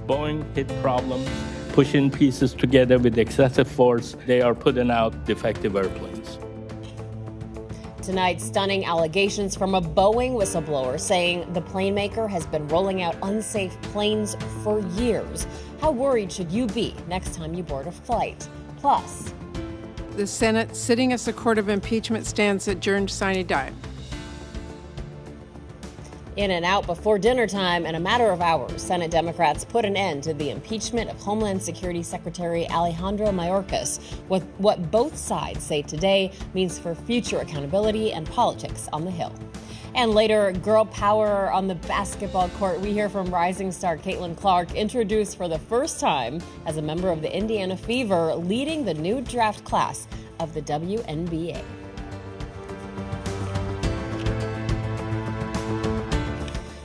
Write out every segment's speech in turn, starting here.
Boeing hit problems, pushing pieces together with excessive force. They are putting out defective airplanes. Tonight, stunning allegations from a Boeing whistleblower saying the plane maker has been rolling out unsafe planes for years. How worried should you be next time you board a flight? Plus, the Senate, sitting as the court of impeachment, stands adjourned sine die. In and out before dinner time, in a matter of hours, Senate Democrats put an end to the impeachment of Homeland Security Secretary Alejandro Mayorkas, with what both sides say today means for future accountability and politics on the Hill. And later, girl power on the basketball court. We hear from rising star Caitlin Clark, introduced for the first time as a member of the Indiana Fever, leading the new draft class of the WNBA.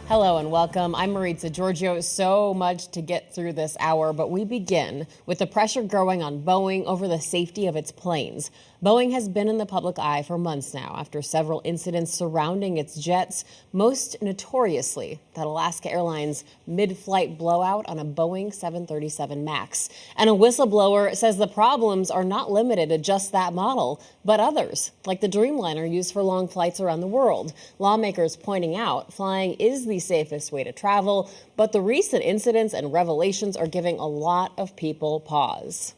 Hello and welcome. I'm Maritza Giorgio. So much to get through this hour, but we begin with the pressure growing on Boeing over the safety of its planes. Boeing has been in the public eye for months now after several incidents surrounding its jets, most notoriously that Alaska Airlines mid-flight blowout on a Boeing 737 MAX. And a whistleblower says the problems are not limited to just that model, but others, like the Dreamliner used for long flights around the world. Lawmakers pointing out flying is the safest way to travel, but the recent incidents and revelations are giving a lot of people pause.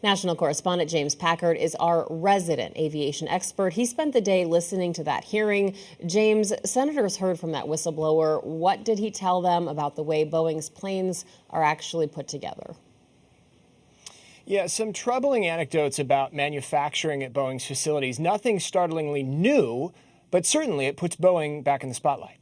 National correspondent James Packard is our resident aviation expert. He spent the day listening to that hearing. James, senators heard from that whistleblower. What did he tell them about the way Boeing's planes are actually put together? Yeah, some troubling anecdotes about manufacturing at Boeing's facilities. Nothing startlingly new, but certainly it puts Boeing back in the spotlight.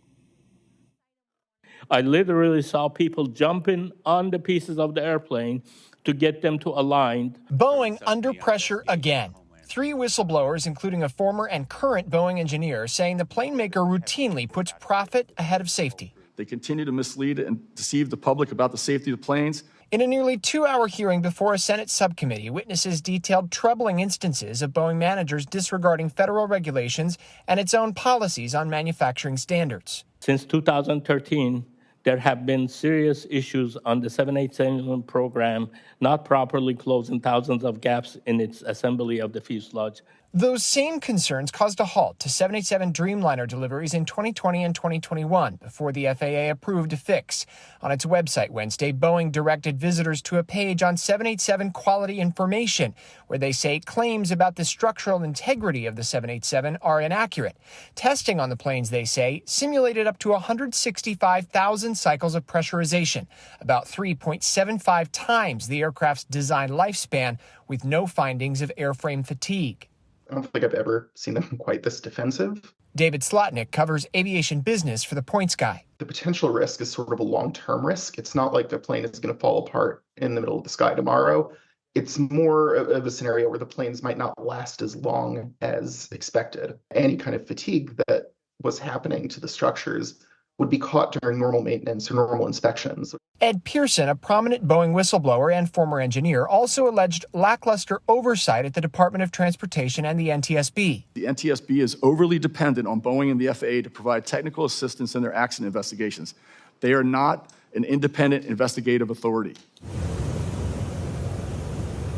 I literally saw people jumping on the pieces of the airplane to get them to align. Boeing under pressure again. 3 whistleblowers, including a former and current Boeing engineer, saying the plane maker routinely puts profit ahead of safety. They continue to mislead and deceive the public about the safety of the planes. In a nearly 2-hour hearing before a Senate subcommittee, witnesses detailed troubling instances of Boeing managers disregarding federal regulations and its own policies on manufacturing standards. Since 2013, there have been serious issues on the 787 program, not properly closing thousands of gaps in its assembly of the fuselage. Those same concerns caused a halt to 787 Dreamliner deliveries in 2020 and 2021 before the FAA approved a fix. On its website Wednesday, Boeing directed visitors to a page on 787 quality information, where they say claims about the structural integrity of the 787 are inaccurate. Testing on the planes, they say, simulated up to 165,000 cycles of pressurization, about 3.75 times the aircraft's design lifespan, with no findings of airframe fatigue. I don't think I've ever seen them quite this defensive. David Slotnick covers aviation business for The Points Guy. The potential risk is sort of a long-term risk. It's not like the plane is going to fall apart in the middle of the sky tomorrow. It's more of a scenario where the planes might not last as long as expected. Any kind of fatigue that was happening to the structures would be caught during normal maintenance or normal inspections. Ed Pearson, a prominent Boeing whistleblower and former engineer, also alleged lackluster oversight at the Department of Transportation and the NTSB. The NTSB is overly dependent on Boeing and the FAA to provide technical assistance in their accident investigations. They are not an independent investigative authority.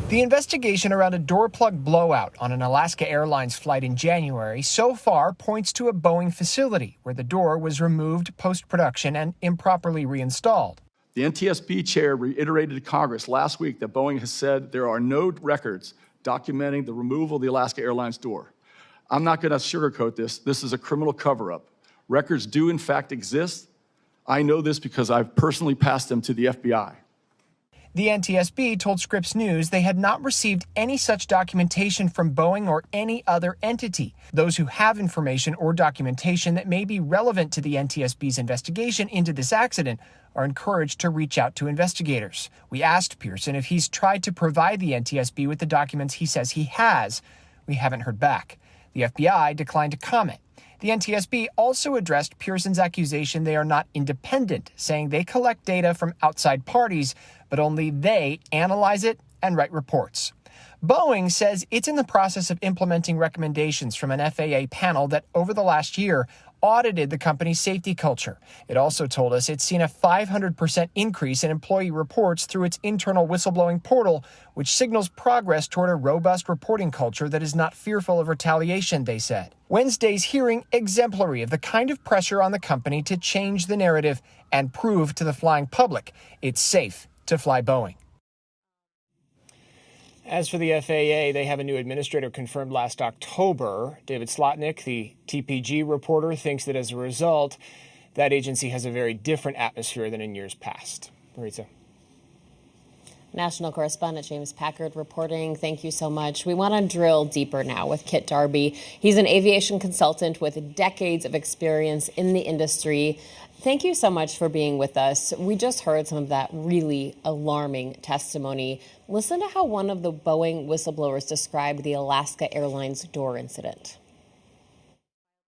The investigation around a door plug blowout on an Alaska Airlines flight in January so far points to a Boeing facility where the door was removed post-production and improperly reinstalled. The NTSB chair reiterated to Congress last week that Boeing has said there are no records documenting the removal of the Alaska Airlines door. I'm not going to sugarcoat this. This is a criminal cover-up. Records do, in fact, exist. I know this because I've personally passed them to the FBI. The NTSB told Scripps News they had not received any such documentation from Boeing or any other entity. Those who have information or documentation that may be relevant to the NTSB's investigation into this accident are encouraged to reach out to investigators. We asked Pearson if he's tried to provide the NTSB with the documents he says he has. We haven't heard back. The FBI declined to comment. The NTSB also addressed Pearson's accusation they are not independent, saying they collect data from outside parties, but only they analyze it and write reports. Boeing says it's in the process of implementing recommendations from an FAA panel that over the last year audited the company's safety culture. It also told us it's seen a 500% increase in employee reports through its internal whistleblowing portal, which signals progress toward a robust reporting culture that is not fearful of retaliation, they said. Wednesday's hearing exemplary of the kind of pressure on the company to change the narrative and prove to the flying public it's safe to fly Boeing. As for the FAA, they have a new administrator confirmed last October. David Slotnick, the TPG reporter, thinks that as a result, that agency has a very different atmosphere than in years past. Maritza. National correspondent James Packard reporting. Thank you so much. We want to drill deeper now with Kit Darby. He's an aviation consultant with decades of experience in the industry. Thank you so much for being with us. We just heard some of that really alarming testimony. Listen to how one of the Boeing whistleblowers described the Alaska Airlines door incident.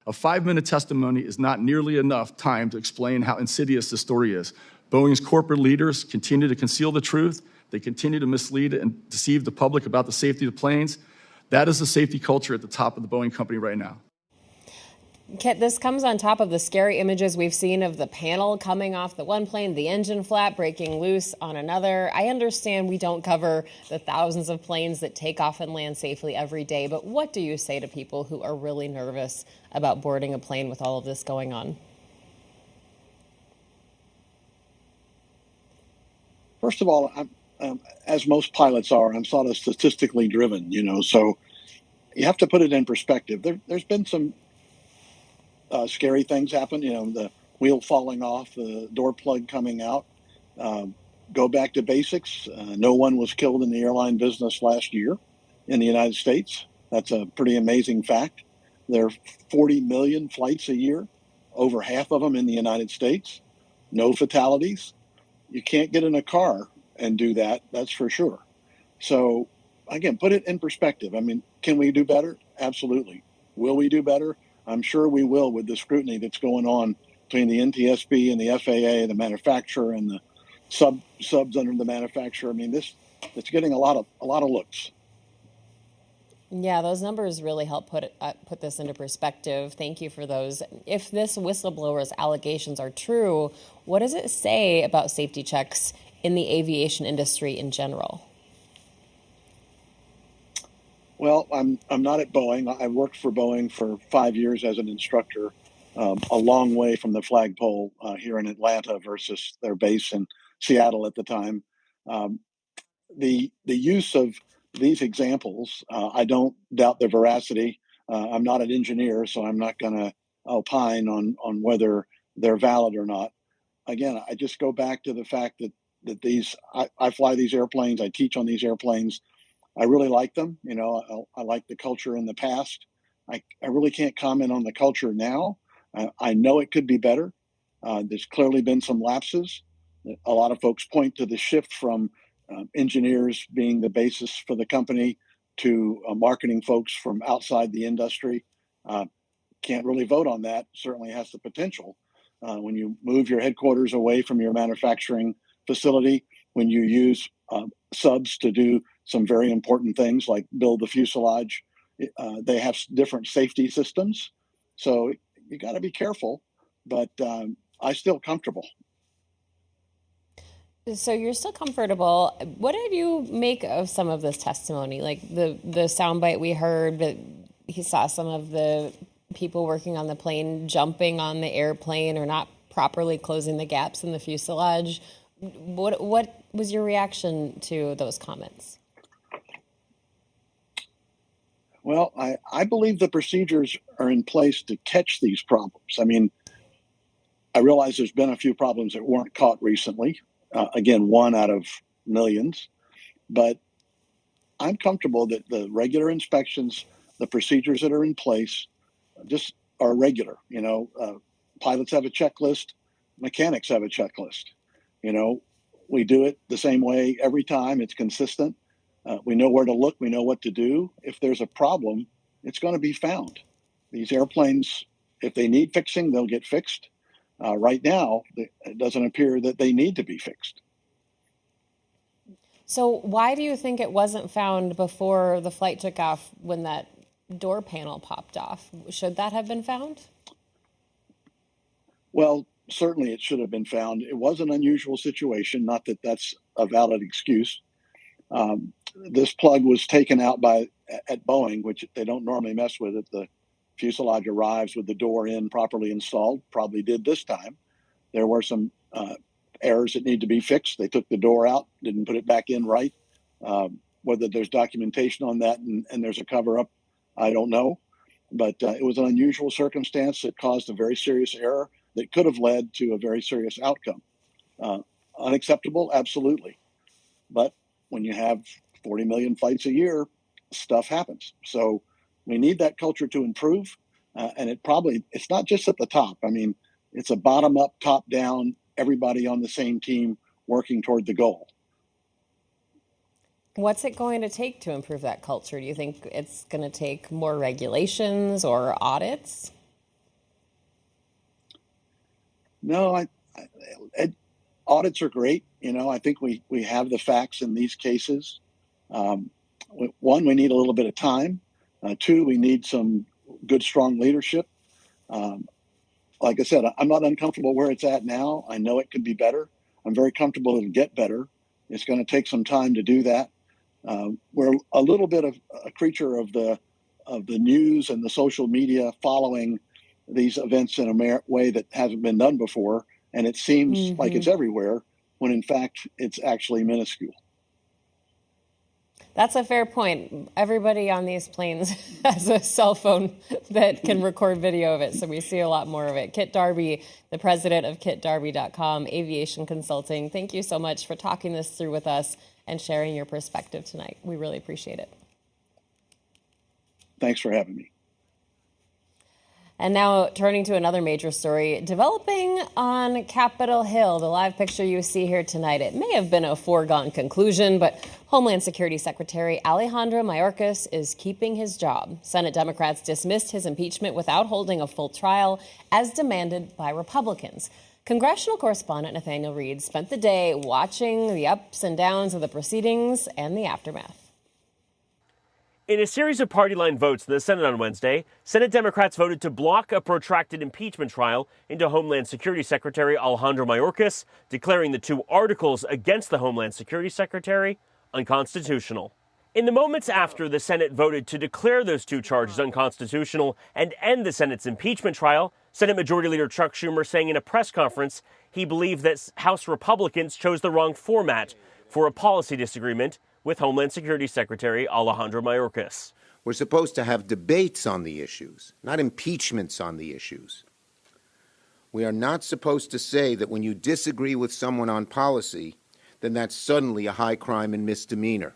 A 5-minute testimony is not nearly enough time to explain how insidious this story is. Boeing's corporate leaders continue to conceal the truth. They continue to mislead and deceive the public about the safety of the planes. That is the safety culture at the top of the Boeing company right now. Kit, this comes on top of the scary images we've seen of the panel coming off the one plane, the engine flap breaking loose on another. I understand we don't cover the thousands of planes that take off and land safely every day, but what do you say to people who are really nervous about boarding a plane with all of this going on? First of all, as most pilots are, I'm sort of statistically driven, so you have to put it in perspective. There's been some scary things happen, the wheel falling off, the door plug coming out. Go back to basics. No one was killed in the airline business last year in the United States. That's a pretty amazing fact. There are 40 million flights a year, over half of them in the United States. No fatalities. You can't get in a car and do that, that's for sure. So, again, put it in perspective. I mean, can we do better? Absolutely. Will we do better? I'm sure we will with the scrutiny that's going on between the NTSB and the FAA, the manufacturer, and the subs under the manufacturer. I mean, it's getting a lot of looks. Yeah, those numbers really help put this into perspective. Thank you for those. If this whistleblower's allegations are true, what does it say about safety checks in the aviation industry in general? Well, I'm not at Boeing. I worked for Boeing for 5 years as an instructor, a long way from the flagpole here in Atlanta versus their base in Seattle at the time. The use of these examples, I don't doubt their veracity. I'm not an engineer, so I'm not going to opine on whether they're valid or not. Again, I just go back to the fact that I fly these airplanes, I teach on these airplanes. I really like them. I like the culture in the past. I really can't comment on the culture now. I know it could be better. There's clearly been some lapses. A lot of folks point to the shift from engineers being the basis for the company to marketing folks from outside the industry. Can't really vote on that. Certainly has the potential. When you move your headquarters away from your manufacturing facility, when you use subs to do some very important things like build the fuselage, they have different safety systems. So you got to be careful, but I'm still comfortable. So you're still comfortable. What did you make of some of this testimony? Like the soundbite we heard that he saw some of the people working on the plane jumping on the airplane or not properly closing the gaps in the fuselage. What was your reaction to those comments? Well, I believe the procedures are in place to catch these problems. I mean, I realize there's been a few problems that weren't caught recently. Again, one out of millions. But I'm comfortable that the regular inspections, the procedures that are in place, just are regular. Pilots have a checklist, mechanics have a checklist. We do it the same way every time. It's consistent. We know where to look. We know what to do. If there's a problem, it's going to be found. These airplanes, if they need fixing, they'll get fixed. Right now, it doesn't appear that they need to be fixed. So why do you think it wasn't found before the flight took off when that door panel popped off? Should that have been found? Well, certainly it should have been found. It was an unusual situation, not that that's a valid excuse. This plug was taken out at Boeing, which they don't normally mess with it. The fuselage arrives with the door in properly installed, probably did this time. There were some errors that need to be fixed. They took the door out, didn't put it back in right. Whether there's documentation on that and there's a cover-up, I don't know. But it was an unusual circumstance that caused a very serious error that could have led to a very serious outcome. Unacceptable, absolutely. But when you have 40 million flights a year, stuff happens. So we need that culture to improve. And it's not just at the top. I mean, it's a bottom up, top down, everybody on the same team working toward the goal. What's it going to take to improve that culture? Do you think it's going to take more regulations or audits? No, audits are great. I think we have the facts in these cases. One, we need a little bit of time. Two, we need some good, strong leadership. Like I said, I'm not uncomfortable where it's at now. I know it could be better. I'm very comfortable it'll get better. It's going to take some time to do that. We're a little bit of a creature of the news and the social media following these events in a way that hasn't been done before. And it seems like it's everywhere when in fact it's actually minuscule. That's a fair point. Everybody on these planes has a cell phone that can record video of it, so we see a lot more of it. Kit Darby, the president of kitdarby.com, Aviation Consulting, thank you so much for talking this through with us and sharing your perspective tonight. We really appreciate it. Thanks for having me. And now turning to another major story, developing on Capitol Hill. The live picture you see here tonight, it may have been a foregone conclusion, but Homeland Security Secretary Alejandro Mayorkas is keeping his job. Senate Democrats dismissed his impeachment without holding a full trial, as demanded by Republicans. Congressional correspondent Nathaniel Reed spent the day watching the ups and downs of the proceedings and the aftermath. In a series of party line votes in the Senate on Wednesday, Senate Democrats voted to block a protracted impeachment trial into Homeland Security Secretary Alejandro Mayorkas, declaring the two articles against the Homeland Security Secretary unconstitutional. In the moments after the Senate voted to declare those two charges unconstitutional and end the Senate's impeachment trial, Senate Majority Leader Chuck Schumer saying in a press conference he believed that House Republicans chose the wrong format for a policy disagreement with Homeland Security Secretary Alejandro Mayorkas. We're supposed to have debates on the issues, not impeachments on the issues. We are not supposed to say that when you disagree with someone on policy, then that's suddenly a high crime and misdemeanor.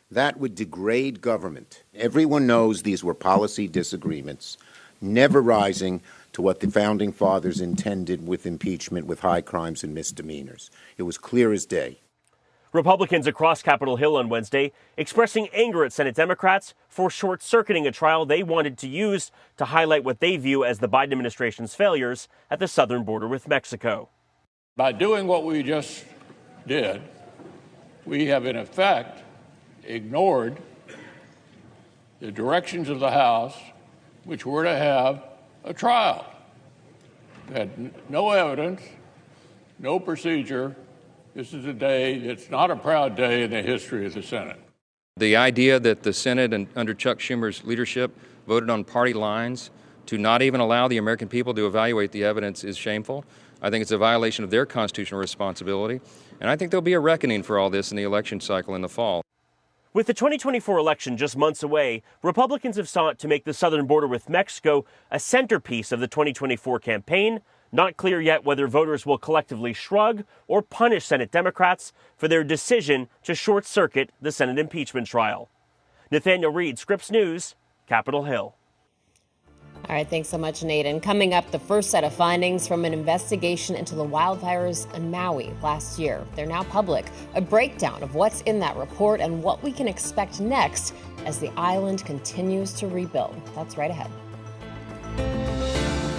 That would degrade government. Everyone knows these were policy disagreements, never rising to what the Founding Fathers intended with impeachment with high crimes and misdemeanors. It was clear as day. Republicans across Capitol Hill on Wednesday expressing anger at Senate Democrats for short-circuiting a trial they wanted to use to highlight what they view as the Biden administration's failures at the southern border with Mexico. By doing what we just did, we have in effect ignored the directions of the House, which were to have a trial. Had no evidence, no procedure. This is a day that's not a proud day in the history of the Senate. The idea that the Senate and under Chuck Schumer's leadership voted on party lines to not even allow the American people to evaluate the evidence is shameful. I think it's a violation of their constitutional responsibility, and I think there'll be a reckoning for all this in the election cycle in the fall. With the 2024 election just months away, Republicans have sought to make the southern border with Mexico a centerpiece of the 2024 campaign. Not clear yet whether voters will collectively shrug or punish Senate Democrats for their decision to short-circuit the Senate impeachment trial. Nathaniel Reed, Scripps News, Capitol Hill. All right, thanks so much, Nate. And coming up, the first set of findings from an investigation into the wildfires in Maui last year. They're now public. A breakdown of what's in that report and what we can expect next as the island continues to rebuild. That's right ahead.